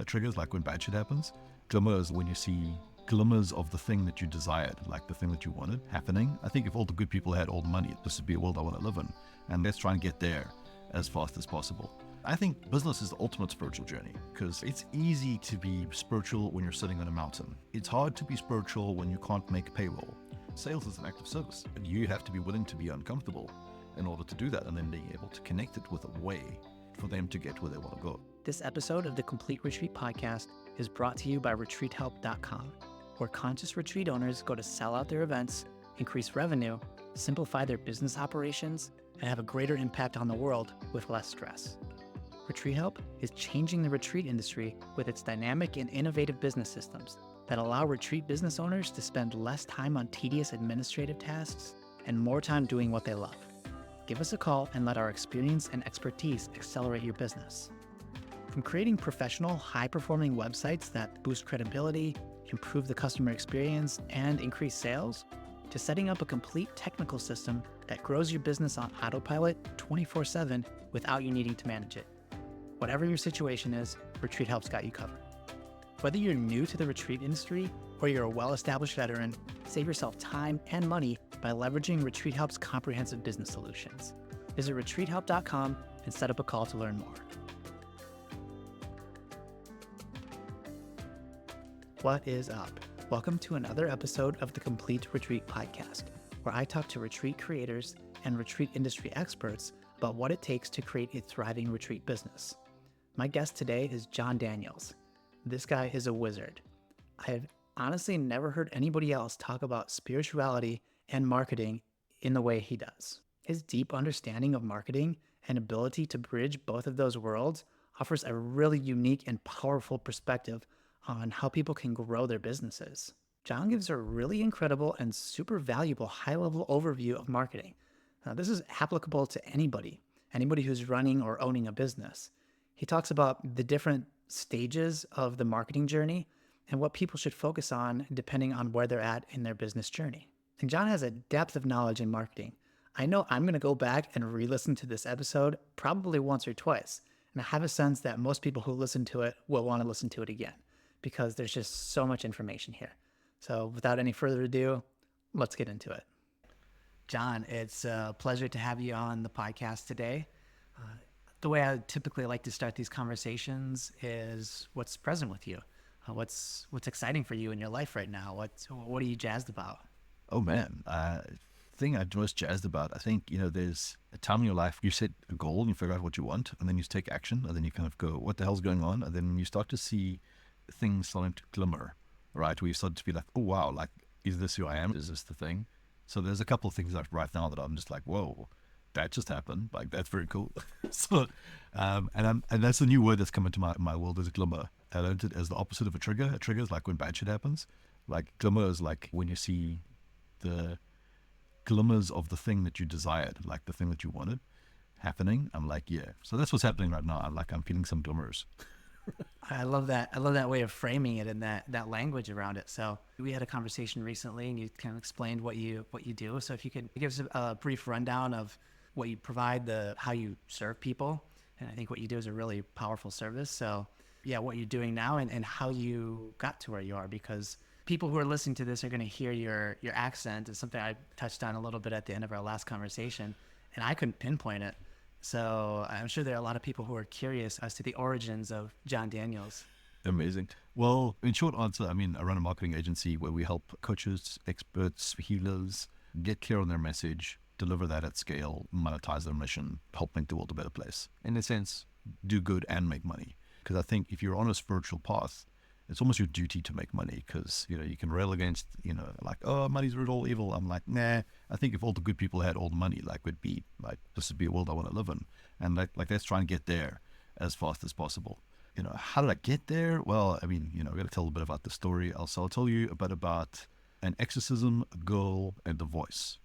trigger is like when bad shit happens. Glimmer is when you see glimmers of the thing that you desired, like the thing that you wanted happening. I think if all the good people had all the money, this would be a world I want to live in. And let's try and get there as fast as possible. I think business is the ultimate spiritual journey because it's easy to be spiritual when you're sitting on a mountain. It's hard to be spiritual when you can't make payroll. Sales is an act of service, and you have to be willing to be uncomfortable in order to do that, and then being able to connect it with a way for them to get where they want to go. This episode of the Complete Retreat Podcast is brought to you by retreathelp.com, where conscious retreat owners go to sell out their events, increase revenue, simplify their business operations, and have a greater impact on the world with less stress. Retreat Help is changing the retreat industry with its dynamic and innovative business systems that allow retreat business owners to spend less time on tedious administrative tasks and more time doing what they love. Give us a call and let our experience and expertise accelerate your business. From creating professional, high-performing websites that boost credibility, improve the customer experience, and increase sales, to setting up a complete technical system that grows your business on autopilot 24/7 without you needing to manage it. Whatever your situation is, Retreat Help's got you covered. Whether you're new to the retreat industry or you're a well-established veteran, save yourself time and money by leveraging Retreat Help's comprehensive business solutions. Visit retreathelp.com and set up a call to learn more. What is up? Welcome to another episode of the Complete Retreat Podcast, where I talk to retreat creators and retreat industry experts about what it takes to create a thriving retreat business. My guest today is John Daniels. This guy is a wizard. I have honestly never heard anybody else talk about spirituality and marketing in the way he does. His deep understanding of marketing and ability to bridge both of those worlds offers a really unique and powerful perspective on how people can grow their businesses. John gives a really incredible and super valuable high-level overview of marketing. Now, this is applicable to anybody who's running or owning a business. He talks about the different stages of the marketing journey and what people should focus on depending on where they're at in their business journey. And John has a depth of knowledge in marketing. I know I'm going to go back and re-listen to this episode probably once or twice. And I have a sense that most people who listen to it will want to listen to it again because there's just so much information here. So without any further ado, let's get into it. John, it's a pleasure to have you on the podcast today. The way I typically like to start these conversations is what's present with you. What's exciting for you in your life right now? What are you jazzed about? Oh man, thing I'm most jazzed about, I think, there's a time in your life you set a goal and you figure out what you want, and then you take action, and then you kind of go, what the hell's going on? And then you start to see things starting to glimmer, right? Where you start to be like, oh wow, like, is this who I am? Is this the thing? So there's a couple of things like right now that I'm just like, whoa, that just happened. Like, that's very cool. So, and that's the new word that's come into my world is glimmer. I learned it as the opposite of a trigger. A trigger is like when bad shit happens. Like glimmer is like when you see the glimmers of the thing that you desired, like the thing that you wanted happening. I'm like, yeah. So that's what's happening right now. I'm feeling some glimmers. I love that. I love that way of framing it and that language around it. So we had a conversation recently and you kind of explained what you do. So if you could give us a brief rundown of what you provide, how you serve people. And I think what you do is a really powerful service. So yeah, what you're doing now and how you got to where you are, because people who are listening to this are going to hear your accent. It's something I touched on a little bit at the end of our last conversation and I couldn't pinpoint it. So I'm sure there are a lot of people who are curious as to the origins of John Daniels. Amazing. Well, in short answer, I run a marketing agency where we help coaches, experts, healers get clear on their message, deliver that at scale, monetize their mission, help make the world a better place. In a sense, do good and make money. Because I think if you're on a spiritual path, it's almost your duty to make money because, you can rail against, like, oh, money's all evil. I'm like, nah, I think if all the good people had all the money, like, would be like, this would be a world I want to live in. And like let's try and get there as fast as possible. How did I get there? Well, I've got to tell a bit about the story. I'll tell you a bit about an exorcism, a girl, and a voice.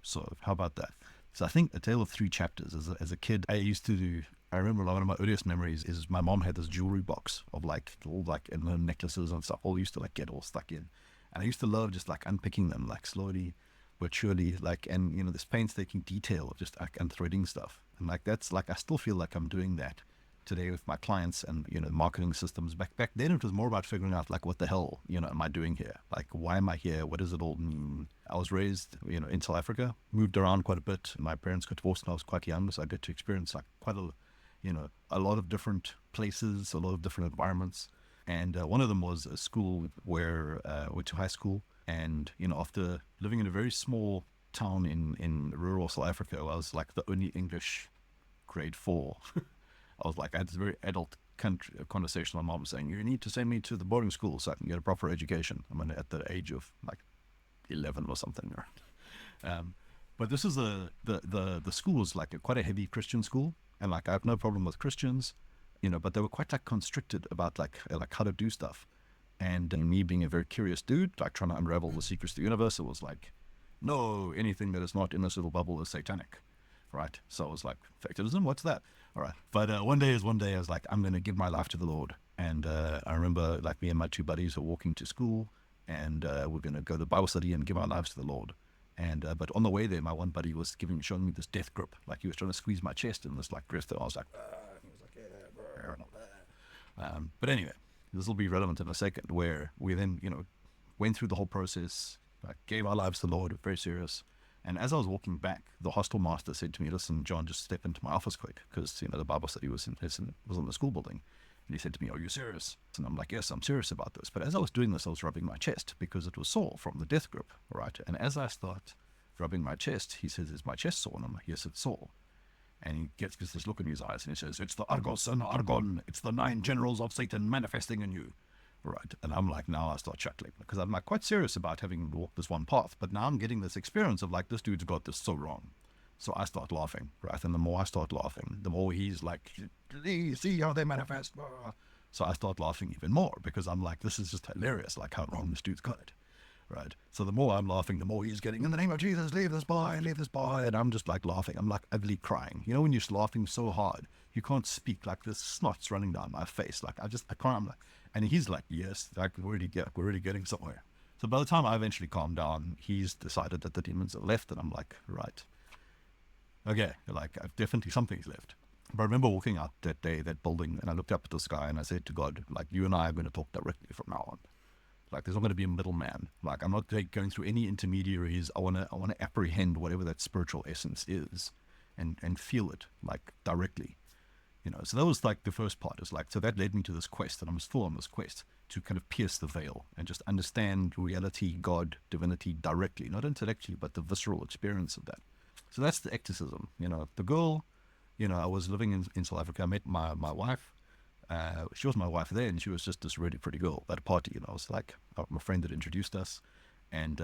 So how about that? So I think A Tale of Three Chapters. As a kid, I remember one of my earliest memories is my mom had this jewelry box of all and necklaces and stuff. All used to get all stuck in, and I used to love just unpicking them slowly but surely, and this painstaking detail of just unthreading stuff. And that's I still feel like I'm doing that today with my clients and, marketing systems. Back then it was more about figuring out like, what the hell, am I doing here? Like, why am I here? What does it all mean? I was raised, in South Africa, moved around quite a bit. My parents got divorced when I was quite young, so I got to experience like quite a lot of different places, a lot of different environments. And one of them was a school where I went to high school. And, after living in a very small town in rural South Africa, I was like the only English grade 4. I was like, I had this very adult conversation with my mom saying, you need to send me to the boarding school so I can get a proper education. I'm at the age of like 11 or something. But this is the school was like quite a heavy Christian school. And like, I have no problem with Christians, but they were quite like constricted about like how to do stuff. And me being a very curious dude, like trying to unravel the secrets of the universe, it was like, no, anything that is not in this little bubble is satanic, right? So I was like, fatalism, what's that? All right. But one day I was like, I'm going to give my life to the Lord. And I remember like me and my two buddies were walking to school, and we're going to go to Bible study and give our lives to the Lord. And but on the way there, my one buddy was showing me this death grip, like he was trying to squeeze my chest in this like grip. I was like, he was like, yeah, and all that. But anyway, this will be relevant in a second, where we then, went through the whole process, like gave our lives to the Lord, very serious. And as I was walking back, the hostel master said to me, listen, John, just step into my office quick, because, the Bible study was in the school building. And he said to me, are you serious? And I'm like, yes, I'm serious about this. But as I was doing this, I was rubbing my chest because it was sore from the death grip, right? And as I start rubbing my chest, he says, is my chest sore? And I'm like, yes, it's sore. And he gets this look in his eyes and he says, it's the Argos and Argon. It's the 9 generals of Satan manifesting in you. Right. And I'm like, now I start chuckling because I'm like quite serious about having walked this one path. But now I'm getting this experience of like, this dude's got this so wrong. So I start laughing, right? And the more I start laughing, the more he's like, see how they manifest. So I start laughing even more because I'm like, this is just hilarious, like how wrong this dude's got it. Right. So the more I'm laughing, the more he's getting, in the name of Jesus, leave this boy. And I'm just like laughing. I'm like ugly crying. When you're laughing so hard, you can't speak, like this snot's running down my face. Like I can't, I'm like, and he's like, yes, like we're already getting somewhere. So by the time I eventually calmed down, he's decided that the demons have left. And I'm like, right. Okay. Like I've definitely something's left. But I remember walking out that day, that building, and I looked up at the sky and I said to God, like, you and I are going to talk directly from now on. Like, there's not going to be a middleman. Like, I'm not going through any intermediaries. I want to apprehend whatever that spiritual essence is, and feel it like directly. So that was like the first part. Is like, so that led me to this quest, and I'm still on this quest to kind of pierce the veil and just understand reality, God, divinity directly, not intellectually, but the visceral experience of that. So that's the exorcism. The girl. I was living in South Africa. I met my wife. She was my wife then. She was just this really pretty girl at a party, and I was like, my friend had introduced us, and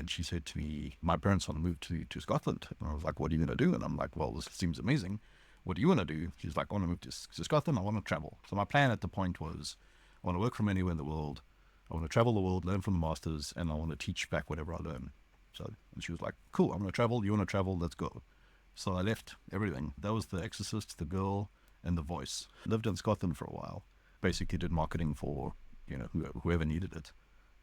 she said to me, my parents want to move to Scotland. And I was like, what are you going to do? And I'm like, well, this seems amazing. What do you want to do? She's like, I want to move to Scotland. I want to travel. So my plan at the point was, I want to work from anywhere in the world. I want to travel the world, learn from the masters, and I want to teach back whatever I learn. So, and she was like, cool, I'm going to travel. You want to travel? Let's go. So I left everything. That was the exorcist, the girl, and the voice. Lived in Scotland for a while. Basically did marketing for, whoever needed it.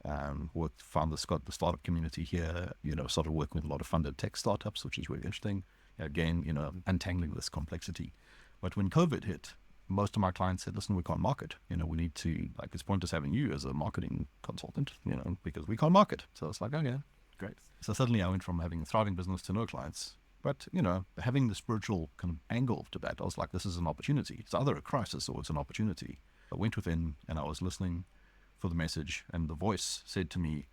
Found the startup community here, started working with a lot of funded tech startups, which is really interesting. Again, untangling this complexity. But when COVID hit, most of my clients said, listen, we can't market. We need to, like, it's pointless having you as a marketing consultant, because we can't market. So it's like, okay, great. So suddenly I went from having a thriving business to no clients. But, having the spiritual kind of angle to that, I was like, this is an opportunity. It's either a crisis or it's an opportunity. I went within and I was listening for the message, and the voice said to me,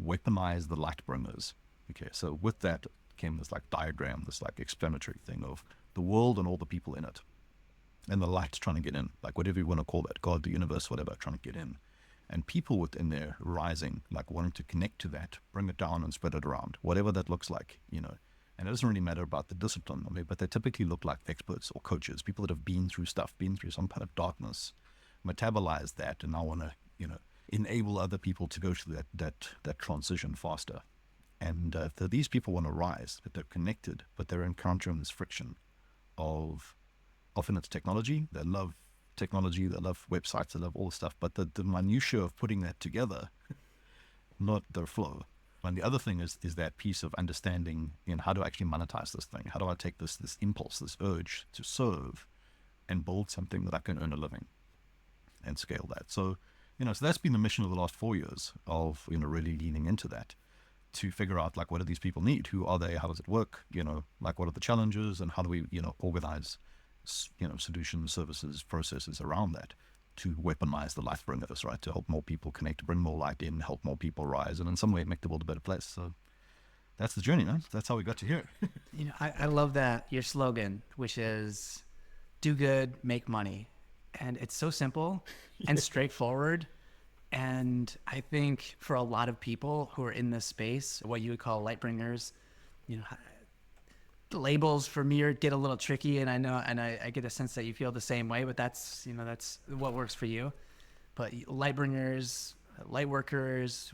weaponize the light bringers. Okay, so with that came this like diagram, this like explanatory thing of the world and all the people in it. And the light trying to get in, like whatever you want to call that, God, the universe, whatever, trying to get in. And people within there rising, like wanting to connect to that, bring it down and spread it around, whatever that looks like, And it doesn't really matter about the discipline, but they typically look like experts or coaches, people that have been through stuff, been through some kind of darkness, metabolize that, and now want to, enable other people to go through that transition faster. And these people want to rise, that they're connected, but they're encountering this friction of, often it's technology. They love technology, they love websites, they love all the stuff, but the minutiae of putting that together, not their flow. And the other thing is that piece of understanding, how do I actually monetize this thing? How do I take this impulse, this urge to serve, and build something that I can earn a living and scale that. So, so that's been the mission of the last 4 years of, really leaning into that to figure out like, what do these people need? Who are they? How does it work? Like, what are the challenges, and how do we, organize, solutions, services, processes around that to weaponize the light bringers, right? To help more people connect, bring more light in, help more people rise, and in some way make the world a better place. So that's the journey, man. That's how we got to here. I love that your slogan, which is do good, make money. And it's so simple and straightforward. And I think for a lot of people who are in this space, what you would call light bringers, the labels for me get a little tricky, and I know, and I get a sense that you feel the same way, but that's what works for you. But light bringers, light workers,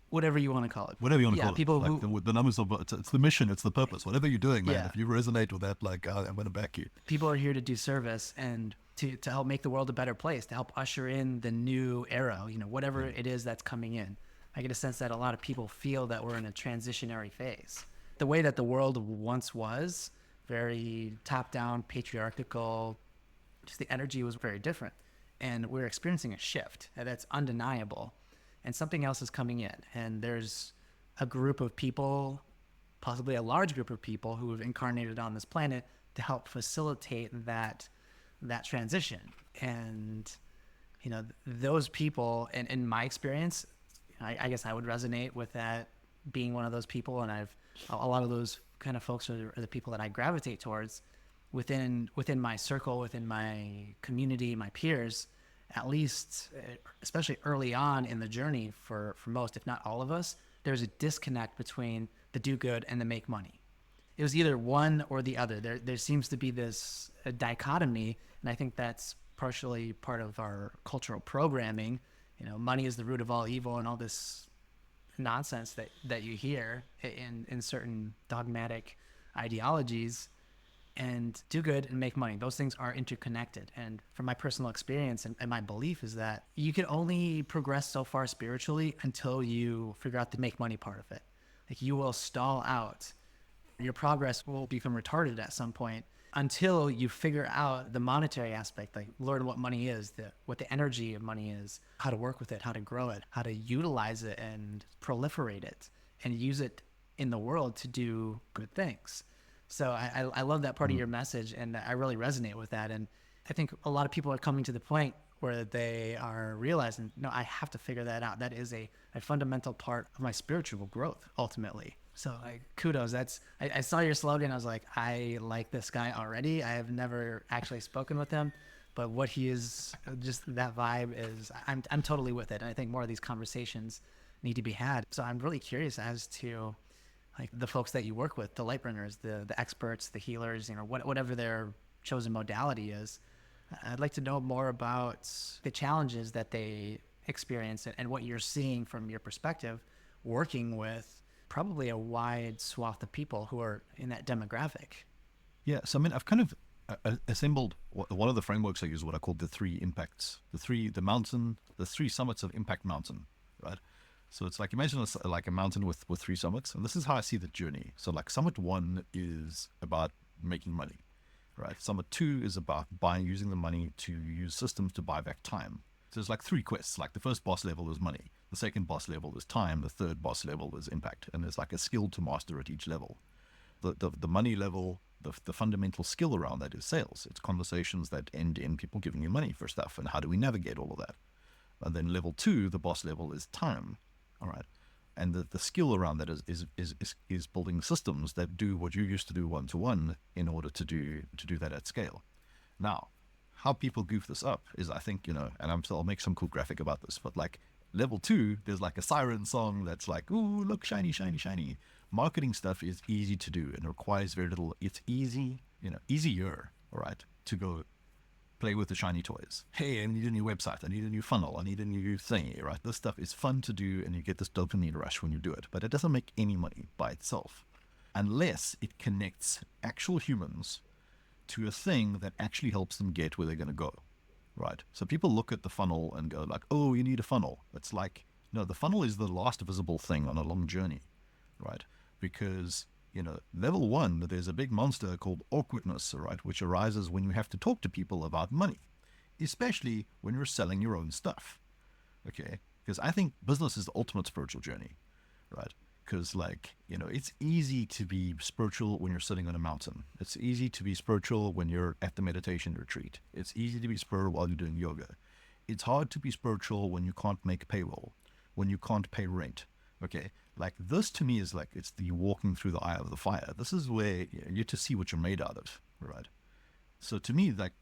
whatever you want to call it. Whatever you want to Yeah, call people it. Like who, the numbers of it's the mission, it's the purpose. Whatever you're doing, man. Yeah. If you resonate with that, like, I'm going to back you. people are here to do service and to help make the world a better place, to help usher in the new era, whatever it is that's coming in. I get a sense that a lot of people feel that we're in a transitionary phase. The way that the world once was, very top-down, patriarchal, just the energy was very different. And we're experiencing a shift that's undeniable. And something else is coming in. And there's a group of people, possibly a large group of people, who have incarnated on this planet to help facilitate that transition. And those people, and in my experience, I guess I would resonate with that, being one of those people. And a lot of those kind of folks are the people that I gravitate towards within my circle, within my community, my peers, at least, especially early on in the journey for most, if not all of us. There's a disconnect between the do good and the make money. It was either one or the other. There seems to be this dichotomy, and I think that's partially part of our cultural programming. Money is the root of all evil, and all this nonsense that you hear in certain dogmatic ideologies. And do good and make money, those things are interconnected. And from my personal experience and my belief is that you can only progress so far spiritually until you figure out the make money part of it. Like, you will stall out. Your progress will become retarded at some point until you figure out the monetary aspect, like learn what money is, what the energy of money is, how to work with it, how to grow it, how to utilize it and proliferate it and use it in the world to do good things. So I love that part of your message, and I really resonate with that. And I think a lot of people are coming to the point where they are realizing, no, I have to figure that out. That is a fundamental part of my spiritual growth, ultimately. So kudos. I saw your slogan. I was like, I like this guy already. I have never actually spoken with him, but what he is, just that vibe is, I'm totally with it. And I think more of these conversations need to be had. So I'm really curious as to, like, the folks that you work with, the light bringers, the experts, the healers, whatever their chosen modality is. I'd like to know more about the challenges that they experience and what you're seeing from your perspective, working with probably a wide swath of people who are in that demographic. Yeah. So, I mean, I've kind of assembled one of the frameworks I use, what I call the three impacts, the three summits of Impact Mountain, right? So it's like, imagine like a mountain with three summits. And this is how I see the journey. So like summit 1 is about making money, right? Summit 2 is about using the money to use systems to buy back time. So there's like 3 quests. Like the first boss level is money. The second boss level is time. The third boss level is impact. And there's like a skill to master at each level. The money level, the fundamental skill around that is sales. It's conversations that end in people giving you money for stuff. And how do we navigate all of that? And then level 2, the boss level, is time. All right. And the skill around that is building systems that do what you used to do one-to-one in order to do that at scale. Now, how people goof this up is, I think, and I'll make some cool graphic about this, but like level 2, there's like a siren song that's like, ooh, look, shiny, shiny, shiny. Marketing stuff is easy to do and requires very little. It's easy, easier, all right, to go play with the shiny toys. Hey, I need a new website. I need a new funnel. I need a new thingy, right? This stuff is fun to do, and you get this dopamine rush when you do it. But it doesn't make any money by itself unless it connects actual humans to a thing that actually helps them get where they're going to go, right? So people look at the funnel and go like, oh, you need a funnel. It's like, no, the funnel is the last visible thing on a long journey, right? Because Level one, there's a big monster called awkwardness, right, which arises when you have to talk to people about money, especially when you're selling your own stuff. Okay, because I think business is the ultimate spiritual journey, right? Because it's easy to be spiritual when you're sitting on a mountain. It's easy to be spiritual when you're at the meditation retreat. It's easy to be spiritual while you're doing yoga. It's hard to be spiritual when you can't make payroll, when you can't pay rent. Okay, like this to me is like it's the walking through the eye of the fire. This is where you get to see what you're made out of, right? So to me, like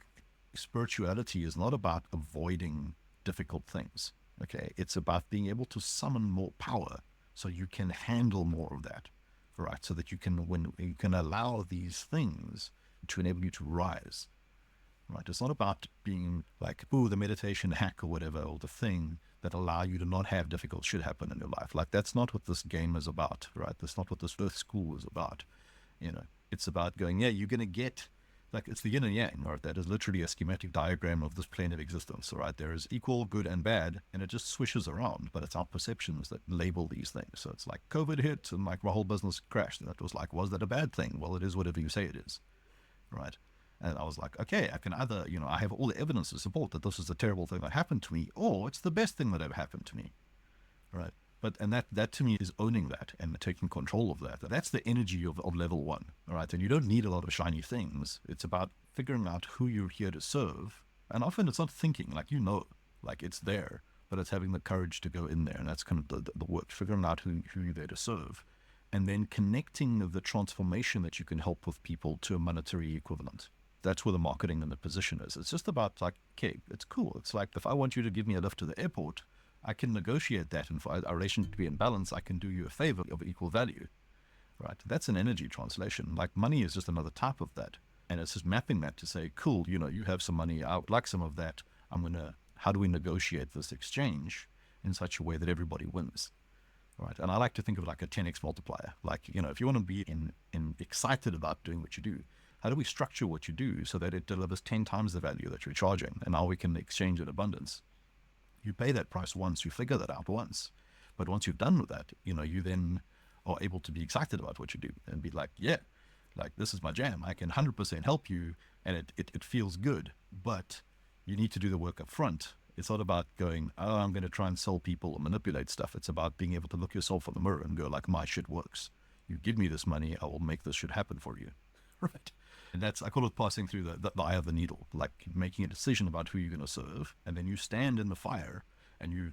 spirituality is not about avoiding difficult things. Okay, it's about being able to summon more power so you can handle more of that, right? So that when you can allow these things to enable you to rise, right? It's not about being like, oh, the meditation hack or whatever, or the thing that allow you to not have difficult shit happen in your life. Like that's not what this game is about, right? That's not what this Earth School is about. It's about going, yeah, you're going to get, like it's the yin and yang, right? That is literally a schematic diagram of this plane of existence, right? There is equal, good, and bad, and it just swishes around, but it's our perceptions that label these things. So it's like COVID hit and like my whole business crashed. And it was like, was that a bad thing? Well, it is whatever you say it is, right? And I was like, okay, I can either, I have all the evidence to support that this is a terrible thing that happened to me, or it's the best thing that ever happened to me, right? And that to me is owning that and taking control of that. That's the energy of level one, all right? And you don't need a lot of shiny things. It's about figuring out who you're here to serve. And often it's not thinking, like it's there, but it's having the courage to go in there. And that's kind of the work, figuring out who you're there to serve. And then connecting the transformation that you can help with people to a monetary equivalent. That's where the marketing and the position is. It's just about like, okay, it's cool. It's like if I want you to give me a lift to the airport, I can negotiate that, and for our relationship to be in balance, I can do you a favor of equal value, right? That's an energy translation. Like money is just another type of that. And it's just mapping that to say, cool, you have some money, I would like some of that. How do we negotiate this exchange in such a way that everybody wins, right? And I like to think of it like a 10x multiplier. Like, if you want to be excited about doing what you do, how do we structure what you do so that it delivers 10 times the value that you're charging? And now we can exchange in abundance. You pay that price once, you figure that out once. But once you've done with that, you then are able to be excited about what you do and be like, yeah, like this is my jam. I can 100% help you, and it feels good. But you need to do the work up front. It's not about going, oh, I'm going to try and sell people or manipulate stuff. It's about being able to look yourself in the mirror and go like, my shit works. You give me this money, I will make this shit happen for you. Right. And I call it passing through the eye of the needle, like making a decision about who you're going to serve. And then you stand in the fire and you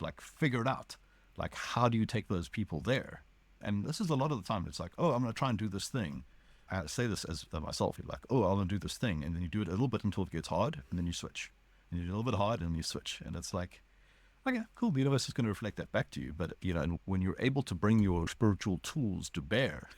like figure it out. Like, how do you take those people there? And this is a lot of the time. It's like, oh, I'm going to try and do this thing. I say this as myself. You're like, oh, I'm going to do this thing. And then you do it a little bit until it gets hard. And then you switch. And you do a little bit hard and you switch. And it's like, okay, cool. The universe is going to reflect that back to you. But, and when you're able to bring your spiritual tools to bear,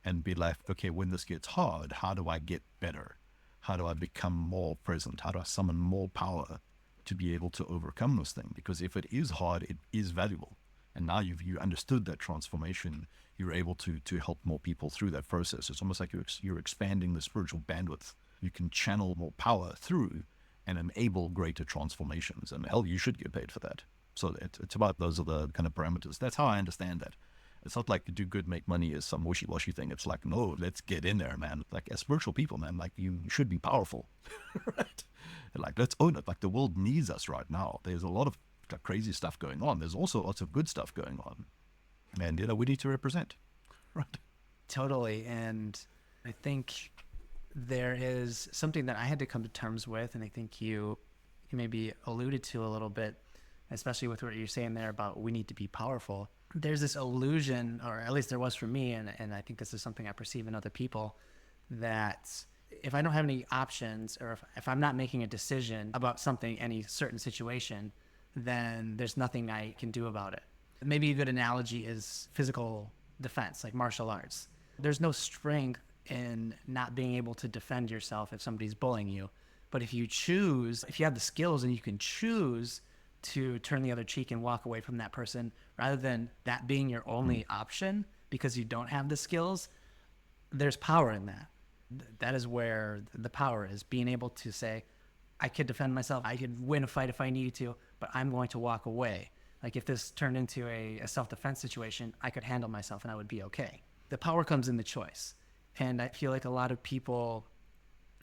and be like, okay, when this gets hard, how do I get better? How do I become more present? How do I summon more power to be able to overcome this thing? Because if it is hard, it is valuable. And now you understood that transformation, you're able to help more people through that process. It's almost like you're expanding the spiritual bandwidth. You can channel more power through and enable greater transformations. And hell, you should get paid for that. So it's about those are the kind of parameters. That's how I understand that. It's not like do good, make money is some wishy-washy thing. It's like, no, let's get in there, man. Like as spiritual people, man, like you should be powerful, right? Like let's own it. Like the world needs us right now. There's a lot of crazy stuff going on. There's also lots of good stuff going on. And, we need to represent, right? Totally. And I think there is something that I had to come to terms with, and I think you maybe alluded to a little bit, especially with what you're saying there about we need to be powerful. There's this illusion, or at least there was for me, and I think this is something I perceive in other people, that if I don't have any options, or if I'm not making a decision about something, any certain situation, then there's nothing I can do about it. Maybe a good analogy is physical defense, like martial arts. There's no strength in not being able to defend yourself if somebody's bullying you. But if you have the skills and you can choose to turn the other cheek and walk away from that person, rather than that being your only option because you don't have the skills, there's power in that. That is where the power is, being able to say, I could defend myself, I could win a fight if I needed to, but I'm going to walk away. Like if this turned into a self-defense situation, I could handle myself and I would be okay. The power comes in the choice. And I feel like a lot of people,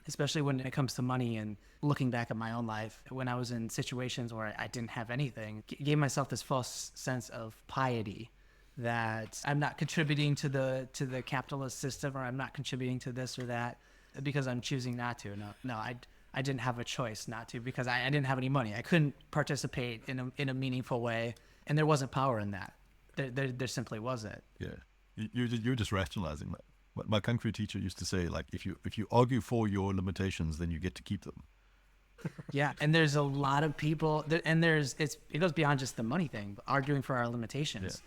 especially when it comes to money and looking back at my own life, when I was in situations where I didn't have anything, gave myself this false sense of piety that I'm not contributing to the capitalist system, or I'm not contributing to this or that because I'm choosing not to. No, I didn't have a choice not to, because I didn't have any money. I couldn't participate in a meaningful way, and there wasn't power in that. There simply wasn't. Yeah, you're just rationalizing that. But my kung fu teacher used to say, like, if you argue for your limitations, then you get to keep them. Yeah, and there's a lot of people, and it goes beyond just the money thing, but arguing for our limitations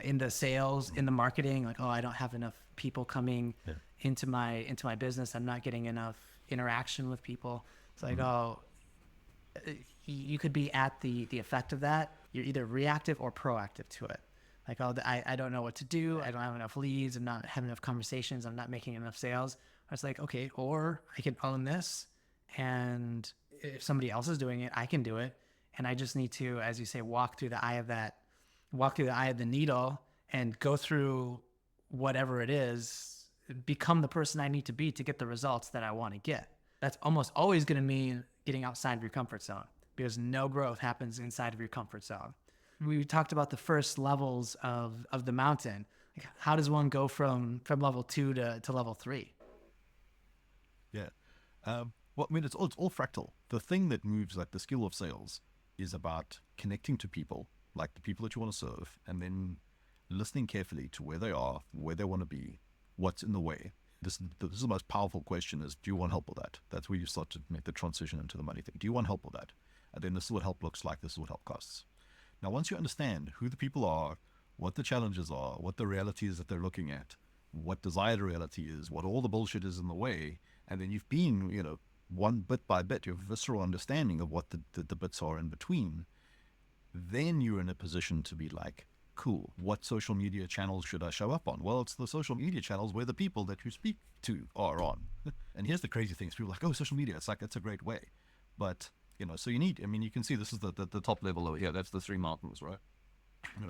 in the sales, in the marketing. Like, oh, I don't have enough people coming into my business. I'm not getting enough interaction with people. It's like, oh, you could be at the effect of that. You're either reactive or proactive to it. Like, oh, I don't know what to do. I don't have enough leads. I'm not having enough conversations. I'm not making enough sales. I was like, okay, or I can own this, and if somebody else is doing it, I can do it. And I just need to, as you say, walk through the eye of the needle and go through whatever it is, become the person I need to be to get the results that I want to get. That's almost always going to mean getting outside of your comfort zone, because no growth happens inside of your comfort zone. We talked about the first levels of the mountain. Like, how does one go from level 2 to level 3? Yeah. Well, I mean, it's all fractal. The thing that moves, like the skill of sales, is about connecting to people, like the people that you want to serve, and then listening carefully to where they are, where they want to be, what's in the way. This is the most powerful question: is, do you want help with that? That's where you start to make the transition into the money thing. Do you want help with that? And then this is what help looks like. This is what help costs. Now, once you understand who the people are, what the challenges are, what the reality is that they're looking at, what desired reality is, what all the bullshit is in the way, and then you've been, one bit by bit, your visceral understanding of what the bits are in between, then you're in a position to be like, cool, what social media channels should I show up on? Well, it's the social media channels where the people that you speak to are on. And here's the crazy thing. People are like, oh, social media, it's a great way. But, so you can see this is the top level over here. That's the 3 mountains, right?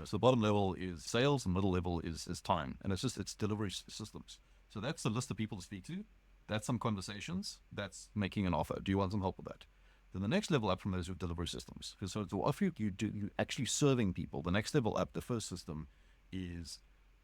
So the bottom level is sales, and middle level is time. And it's delivery systems. So that's the list of people to speak to. That's some conversations. That's making an offer. Do you want some help with that? Then the next level up from those are delivery systems. So to offer you actually serving people. The next level up, the first system, is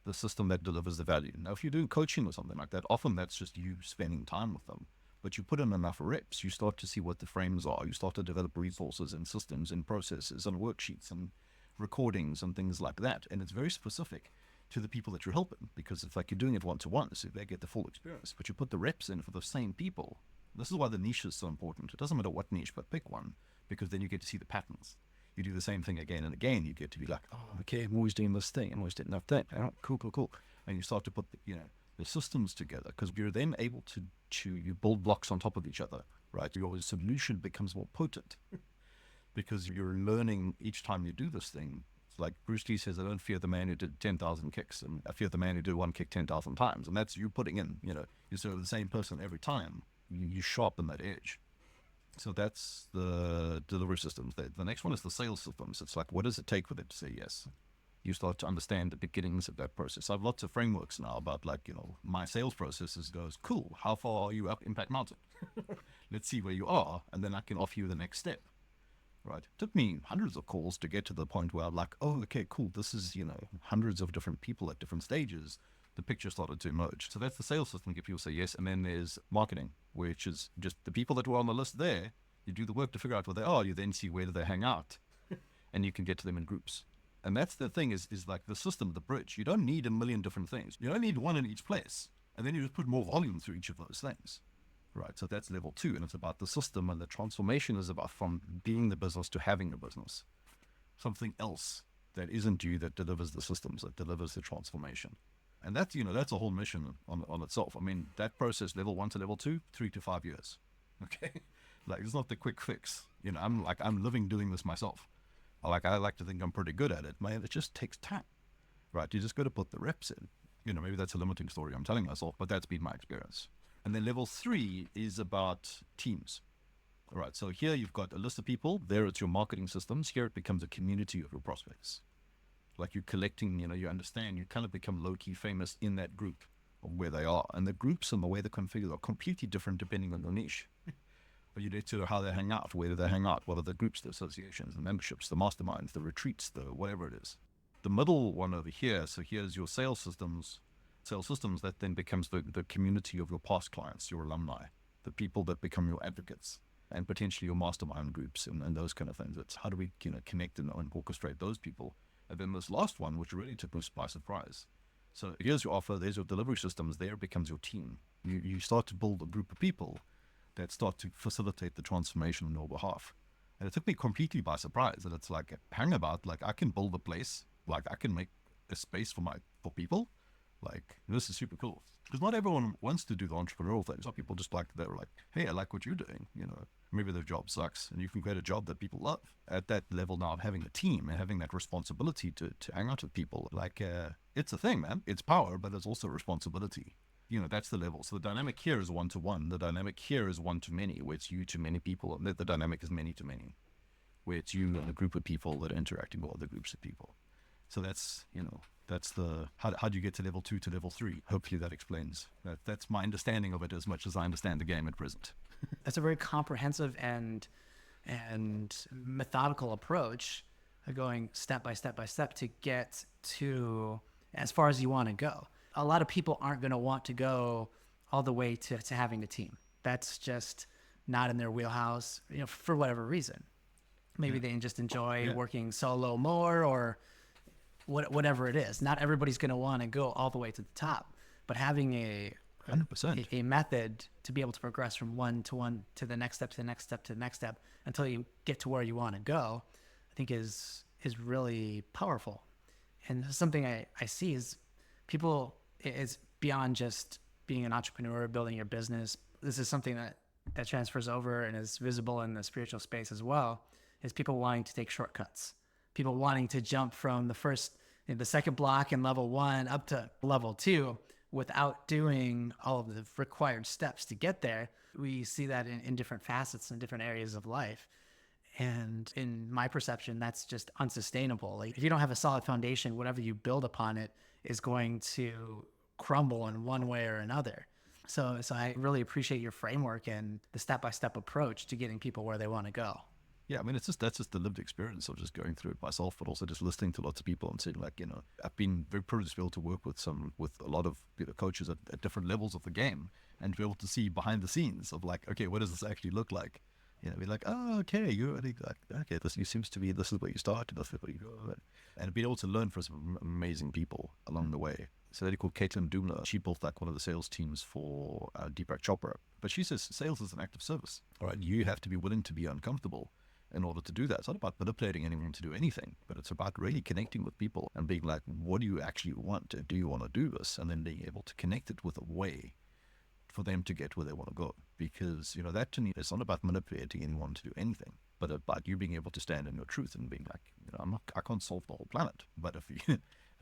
the system that delivers the value. Now, if you're doing coaching or something like that, often that's just you spending time with them. But you put in enough reps, you start to see what the frames are. You start to develop resources and systems and processes and worksheets and recordings and things like that. And it's very specific to the people that you're helping, because it's like you're doing it one-to-one, so they get the full experience. But you put the reps in for the same people. This is why the niche is so important. It doesn't matter what niche, but pick one, because then you get to see the patterns. You do the same thing again and again. You get to be like, oh, okay, I'm always doing this thing. I'm always doing that. Oh, cool. And you start to put the systems together, because you're then able to you build blocks on top of each other, right? Your solution becomes more potent because you're learning each time you do this thing. It's like Bruce Lee says, I don't fear the man who did 10,000 kicks, and I fear the man who did one kick 10,000 times. And that's you putting in, you serve the same person every time. You sharpen that edge. So that's the delivery systems. The next one is the sales systems. It's like, what does it take for them to say yes? You start to understand the beginnings of that process. I have lots of frameworks now about my sales processes goes, cool, how far are you up Impact Mountain? Let's see where you are, and then I can offer you the next step. Right. It took me hundreds of calls to get to the point where I'm like, oh, okay, cool. This is, hundreds of different people at different stages. The picture started to emerge. So that's the sales system, get people to say yes. And then there's marketing, which is just the people that were on the list there. You do the work to figure out where they are. You then see where do they hang out, and you can get to them in groups. And that's the thing is like the system, the bridge. You don't need a million different things. You only need one in each place. And then you just put more volume through each of those things. Right. So that's level 2. And it's about the system, and the transformation is about from being the business to having a business. Something else that isn't you that delivers the systems, that delivers the transformation. And that's, that's a whole mission on itself. I mean, that process, level 1 to level 2, 3 to 5 years. Okay. Like, it's not the quick fix. I'm living doing this myself. I like to think I'm pretty good at it. Man, it just takes time. Right. You just got to put the reps in. Maybe that's a limiting story I'm telling myself, but that's been my experience. And then level 3 is about teams. All right. So here you've got a list of people. There it's your marketing systems. Here it becomes a community of your prospects. Like you're collecting, you understand, you kind of become low-key famous in that group of where they are. And the groups and the way they're configured are completely different depending on your niche. But you need to know how they hang out, where do they hang out, what are the groups, the associations, the memberships, the masterminds, the retreats, the whatever it is. The middle one over here, so here's your sales systems, that then becomes the community of your past clients, your alumni, the people that become your advocates, and potentially your mastermind groups and those kind of things. It's how do we connect and orchestrate those people. And then this last one, which really took us by surprise. So here's your offer, there's your delivery systems, there becomes your team. You start to build a group of people that start to facilitate the transformation on your behalf. And it took me completely by surprise that it's like, hang about, like I can build a place, like I can make a space for people. Like this is super cool. Because not everyone wants to do the entrepreneurial thing. Some people just they're like, hey, I like what you're doing. Maybe their job sucks and you can create a job that people love. At that level now of having a team and having that responsibility to hang out with people, it's a thing, man. It's power, but it's also responsibility. That's the level. So the dynamic here is one-to-one. The dynamic here is one-to-many, where it's you to many people. And the dynamic is many-to-many, where it's you and a group of people that are interacting with other groups of people. So that's, that's the, how do you get to level 2 to level 3? Hopefully that explains. That's my understanding of it as much as I understand the game at present. That's a very comprehensive and methodical approach, going step by step by step to get to as far as you want to go. A lot of people aren't going to want to go all the way to having a team. That's just not in their wheelhouse, for whatever reason. Maybe they just enjoy working solo more, or whatever it is. Not everybody's going to want to go all the way to the top, but having 100%. a method to be able to progress from one to the next step, to the next step, to the next step, until you get to where you want to go, I think is really powerful. And this is something I see is people is beyond just being an entrepreneur, building your business. This is something that transfers over and is visible in the spiritual space as well, is people wanting to take shortcuts, people wanting to jump from the second block in level 1 up to level 2 without doing all of the required steps to get there. We see that in different facets and different areas of life. And in my perception, that's just unsustainable. Like if you don't have a solid foundation, whatever you build upon it is going to crumble in one way or another. So I really appreciate your framework and the step-by-step approach to getting people where they want to go. Yeah, I mean, that's just the lived experience of just going through it myself, but also just listening to lots of people and saying, I've been very privileged to be able to work with a lot of coaches at different levels of the game, and to be able to see behind the scenes of okay, what does this actually look like? Be like, oh, okay, this seems to be, this is where you start, this is where you go, and be able to learn from some amazing people along the way. So a lady called Caitlin Doomler, she built one of the sales teams for Deepak Chopra, but she says sales is an act of service. All right, you have to be willing to be uncomfortable in order to do that. It's not about manipulating anyone to do anything, but it's about really connecting with people and being like, what do you actually want? Do you want to do this? And then being able to connect it with a way for them to get where they want to go. Because, that to me, it's not about manipulating anyone to do anything, but about you being able to stand in your truth and being like, I can't solve the whole planet, but if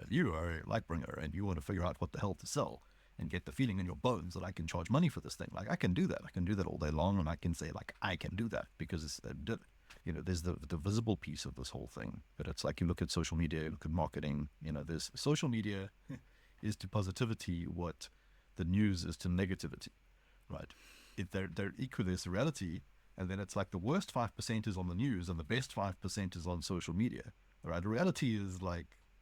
you are a light bringer and you want to figure out what the hell to sell and get the feeling in your bones that I can charge money for this thing, I can do that. I can do that all day long, and I can say I can do that because there's the visible piece of this whole thing. But it's like you look at social media, you look at marketing, there's social media is to positivity what the news is to negativity, right? If they're equal, there's reality, and then it's like the worst 5% is on the news and the best 5% is on social media, right? The reality is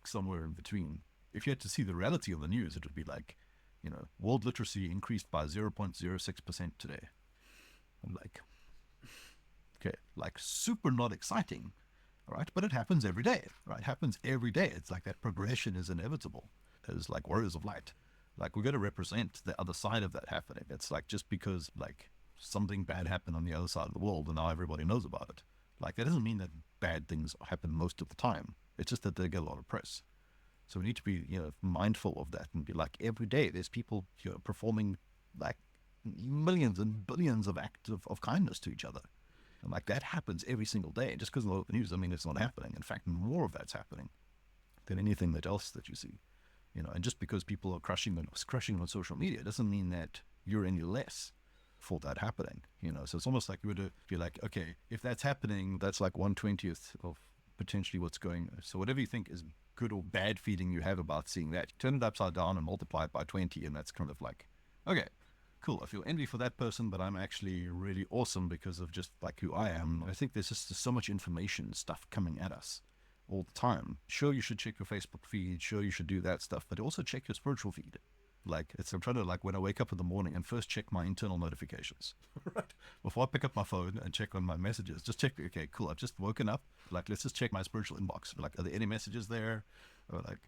somewhere in between. If you had to see the reality on the news, it would be world literacy increased by 0.06% today. I'm like, okay, super not exciting, all right? But it happens every day, right? It happens every day. It's like that progression is inevitable. It's like warriors of light. We're going to represent the other side of that happening. It's just because something bad happened on the other side of the world and now everybody knows about it. That doesn't mean that bad things happen most of the time. It's just that they get a lot of press. So we need to be, mindful of that and be every day there's people performing millions and billions of acts of kindness to each other. And that happens every single day. Just because of the news, it's not happening. In fact, more of that's happening than anything else that you see. And just because people are crushing on social media doesn't mean that you're any less for that happening. So it's almost like you would be okay, if that's happening, that's 1/20th of potentially what's going on. So whatever you think is good or bad feeling you have about seeing that, turn it upside down and multiply it by 20. And that's kind of like, okay, cool. I feel envy for that person, but I'm actually really awesome because of just like who I am. I think there's just so much information stuff coming at us all the time. Sure, you should check your Facebook feed. Sure, you should do that stuff, but also check your spiritual feed. Like I'm trying to, like, when I wake up in the morning and first check my internal notifications, right? Before I pick up my phone and check on my messages, just check, okay, cool. I've just woken up. Like, let's just check my spiritual inbox. Like, are there any messages there? Or like,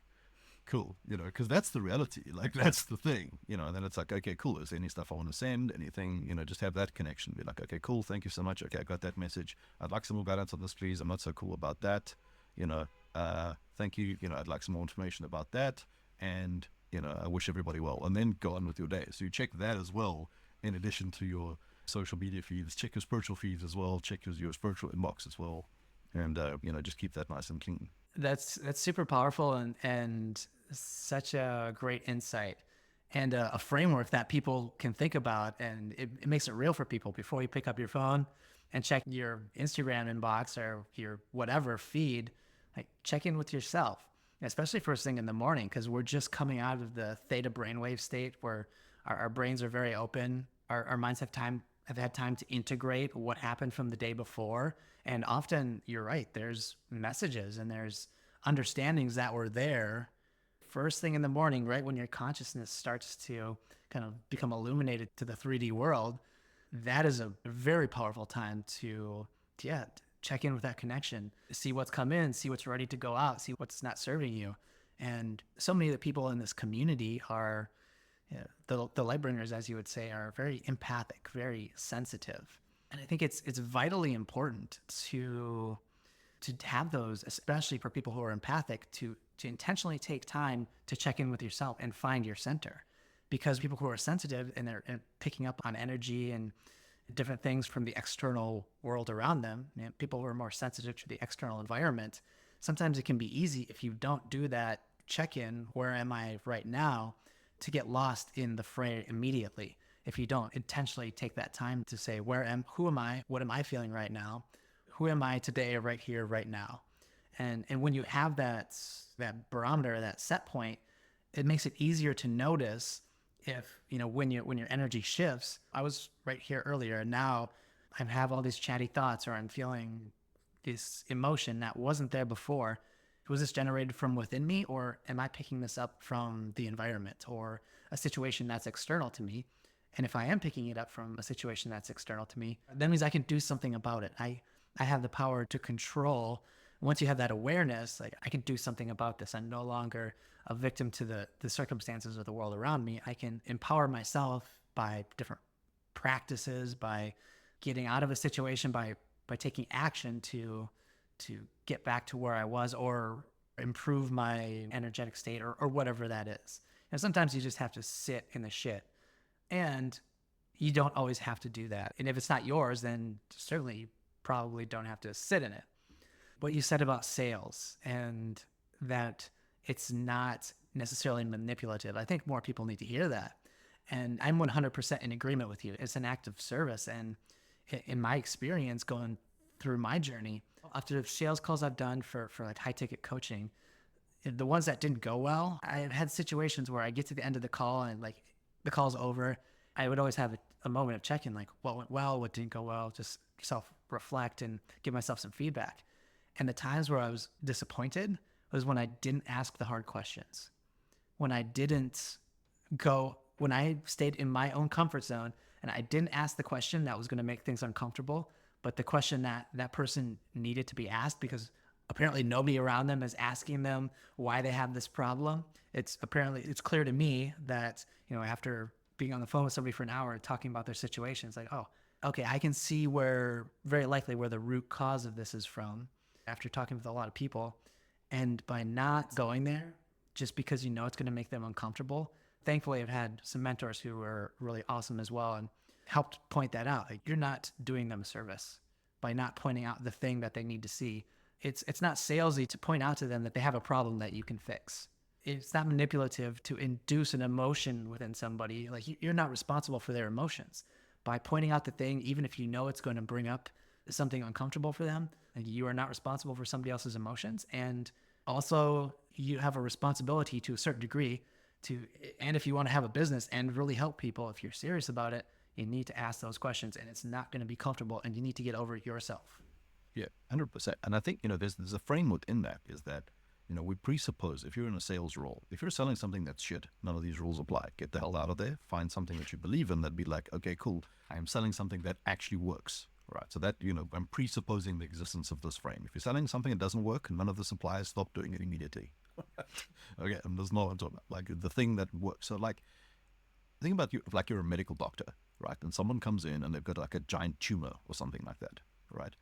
cool, because that's the reality. Like, that's the thing, and then it's like, okay, cool. Is there any stuff I want to send? Anything, just have that connection. Be like, okay, cool. Thank you so much. Okay, I got that message. I'd like some more guidance on this, please. I'm not so cool about that. Thank you. I'd like some more information about that. And, I wish everybody well, and then go on with your day. So you check that as well, in addition to your social media feeds. Check your spiritual feeds as well. Check your spiritual inbox as well. And, just keep that nice and clean. That's super powerful and such a great insight and a framework that people can think about, and it makes it real for people. Before you pick up your phone and check your Instagram inbox or your whatever feed, like, check in with yourself, especially first thing in the morning, because we're just coming out of the theta brainwave state where our brains are very open. Our minds have had time to integrate what happened from the day before. And often, you're right, there's messages and there's understandings that were there first thing in the morning, right when your consciousness starts to kind of become illuminated to the 3D world. That is a very powerful time to check in with that connection, see what's come in, see what's ready to go out, see what's not serving you. And so many of the people in this community are, the light bringers, as you would say, are very empathic, very sensitive. And I think it's vitally important to have those, especially for people who are empathic, to intentionally take time to check in with yourself and find your center. Because people who are sensitive and they're picking up on energy and different things from the external world around them, people who are more sensitive to the external environment, sometimes it can be easy, if you don't do that check-in, where am I right now, to get lost in the fray immediately. If you don't intentionally take that time to say, who am I, what am I feeling right now, who am I today, right here, right now. And when you have that barometer, that set point, it makes it easier to notice if, when your energy shifts. I was right here earlier, and now I have all these chatty thoughts, or I'm feeling this emotion that wasn't there before. Was this generated from within me, or am I picking this up from the environment or a situation that's external to me? And if I am picking it up from a situation that's external to me, that means I can do something about it. I have the power to control. Once you have that awareness, like, I can do something about this. I'm no longer a victim to the circumstances of the world around me. I can empower myself by different practices, by getting out of a situation, by taking action to get back to where I was, or improve my energetic state, or whatever that is. And sometimes you just have to sit in the shit, and you don't always have to do that. And if it's not yours, then certainly you probably don't have to sit in it. What you said about sales, and that it's not necessarily manipulative, I think more people need to hear that. And I'm 100% in agreement with you. It's an act of service. And in my experience, going through my journey, after the sales calls I've done for like high ticket coaching, the ones that didn't go well, I've had situations where I get to the end of the call and, like, the call's over. I would always have a moment of checking, like, what went well, what didn't go well, just self-reflect and give myself some feedback. And the times where I was disappointed was when I didn't ask the hard questions. When I stayed in my own comfort zone and I didn't ask the question that was going to make things uncomfortable, but the question that person needed to be asked, because apparently nobody around them is asking them why they have this problem. It's clear to me that, after being on the phone with somebody for an hour talking about their situation, it's like, oh, okay, I can see very likely where the root cause of this is from after talking with a lot of people. And by not going there, just because it's going to make them uncomfortable, thankfully I've had some mentors who were really awesome as well and helped point that out. Like, you're not doing them a service by not pointing out the thing that they need to see. It's not salesy to point out to them that they have a problem that you can fix. It's not manipulative to induce an emotion within somebody. Like, you're not responsible for their emotions. By pointing out the thing, even if it's going to bring up something uncomfortable for them. And you are not responsible for somebody else's emotions. And also, you have a responsibility to a certain degree and if you want to have a business and really help people, if you're serious about it, you need to ask those questions, and it's not going to be comfortable, and you need to get over it yourself. Yeah, 100%. And I think, there's a frame within that is that, we presuppose if you're in a sales role, if you're selling something that's shit, none of these rules apply. Get the hell out of there. Find something that you believe in that'd be like, okay, cool. I am selling something that actually works. Right. So that, I'm presupposing the existence of this frame. If you're selling something that doesn't work, none of the suppliers stop doing it immediately. Okay. And there's no one talking about like the thing that works. So like, think about you like you're a medical doctor, right? And someone comes in and they've got like a giant tumor or something like that, right?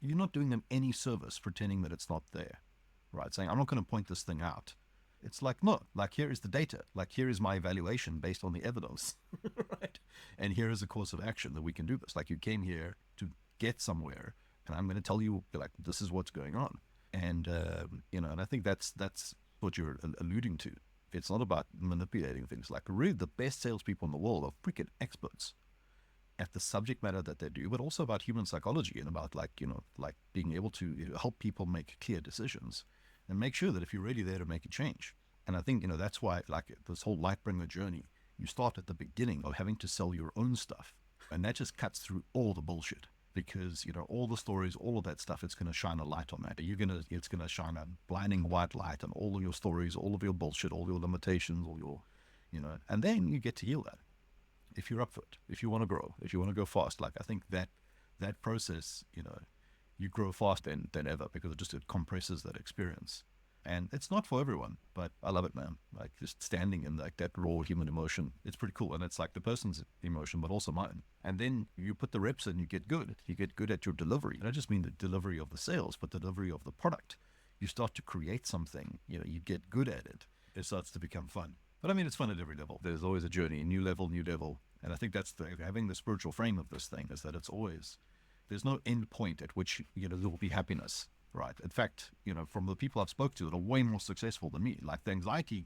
You're not doing them any service pretending that it's not there, right? Saying, I'm not going to point this thing out. It's like, no, like here is the data. Like here is my evaluation based on the evidence, right? And here is a course of action that we can do this. Like you came here to get somewhere and I'm going to tell you like, this is what's going on. And, and I think that's what you're alluding to. It's not about manipulating things. Like really the best salespeople in the world are freaking experts at the subject matter that they do, but also about human psychology and about like being able to help people make clear decisions and make sure that if you're really there to make a change. And I think, that's why like this whole Lightbringer journey, you start at the beginning of having to sell your own stuff. And that just cuts through all the bullshit because, all the stories, all of that stuff, it's going to shine a light on that. It's going to shine a blinding white light on all of your stories, all of your bullshit, all your limitations, all your, and then you get to heal that. If you're up for it, if you want to grow, if you want to go fast, like I think that process, you grow faster than ever because it compresses that experience. And it's not for everyone, but I love it, man. Like just standing in like that raw human emotion, it's pretty cool. And it's like the person's emotion, but also mine. And then you put the reps in, you get good. You get good at your delivery. And I just mean the delivery of the sales, but the delivery of the product. You start to create something, you get good at it. It starts to become fun. But I mean, it's fun at every level. There's always a journey, new level. And I think that's having the spiritual frame of this thing is that there's no end point at which, there will be happiness, right? In fact, from the people I've spoke to that are way more successful than me, like the anxiety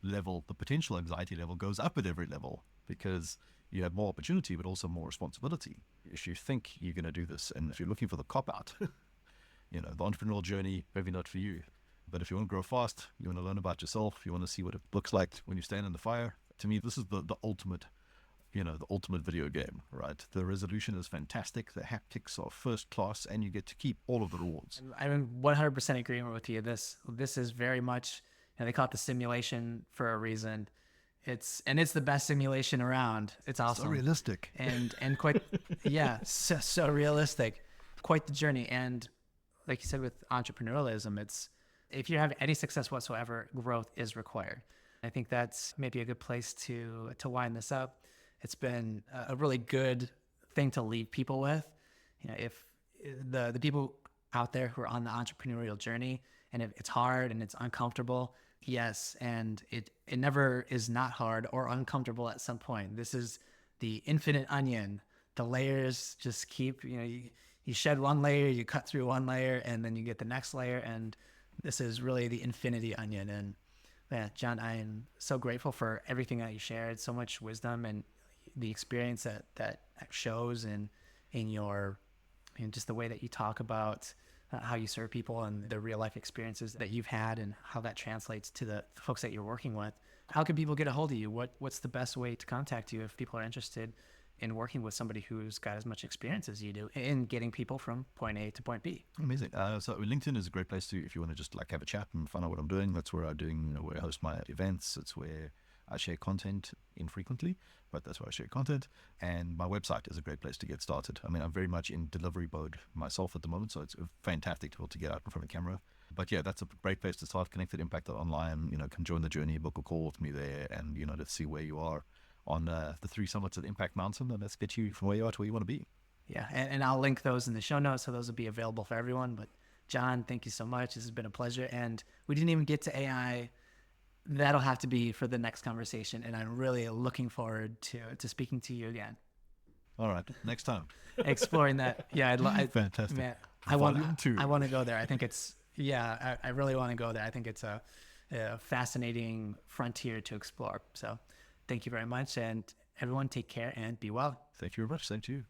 level, the potential anxiety level goes up at every level because you have more opportunity, but also more responsibility. If you think you're going to do this, and if you're looking for the cop out, the entrepreneurial journey, maybe not for you. But if you want to grow fast, you want to learn about yourself, you want to see what it looks like when you stand in the fire, to me, this is the ultimate, the ultimate video game, right? The resolution is fantastic. The haptics are first class and you get to keep all of the rewards. I'm in 100% agreement with you. This is very much, they call it the simulation for a reason. It's the best simulation around. It's awesome. So realistic. And quite, yeah, so realistic. Quite the journey. And like you said, with entrepreneurialism, it's, if you have any success whatsoever, growth is required. I think that's maybe a good place to wind this up. It's been a really good thing to leave people with. If the people out there who are on the entrepreneurial journey, and if it's hard and it's uncomfortable, yes, and it never is not hard or uncomfortable at some point. This is the infinite onion. The layers just keep, you shed one layer, you cut through one layer, and then you get the next layer, and this is really the infinity onion. And yeah, John, I am so grateful for everything that you shared, so much wisdom and the experience that shows in your, just the way that you talk about how you serve people and the real life experiences that you've had and how that translates to the folks that you're working with. How can people get a hold of you? What's the best way to contact you if people are interested in working with somebody who's got as much experience as you do in getting people from point A to point B? Amazing. So LinkedIn is a great place to, if you want to just like have a chat and find out what I'm doing. That's where I'm doing, where I host my events. It's where I share content infrequently, but that's where I share content. And my website is a great place to get started. I mean, I'm very much in delivery mode myself at the moment, so it's fantastic to be able to get out in front of the camera. But yeah, that's a great place to start. Connected Impact Online, can join the journey, book a call with me there, and, let's see where you are on the 3 summits at Impact Mountain, and let's get you from where you are to where you want to be. Yeah, and I'll link those in the show notes, so those will be available for everyone. But John, thank you so much. This has been a pleasure. And we didn't even get to AI. That'll have to be for the next conversation, and I'm really looking forward to speaking to you again. All right, next time. Exploring that. Yeah, fantastic. Man, I want to go there. I think it's, I really want to go there. I think it's a fascinating frontier to explore. So thank you very much, and everyone take care and be well. Thank you very much. Same to you.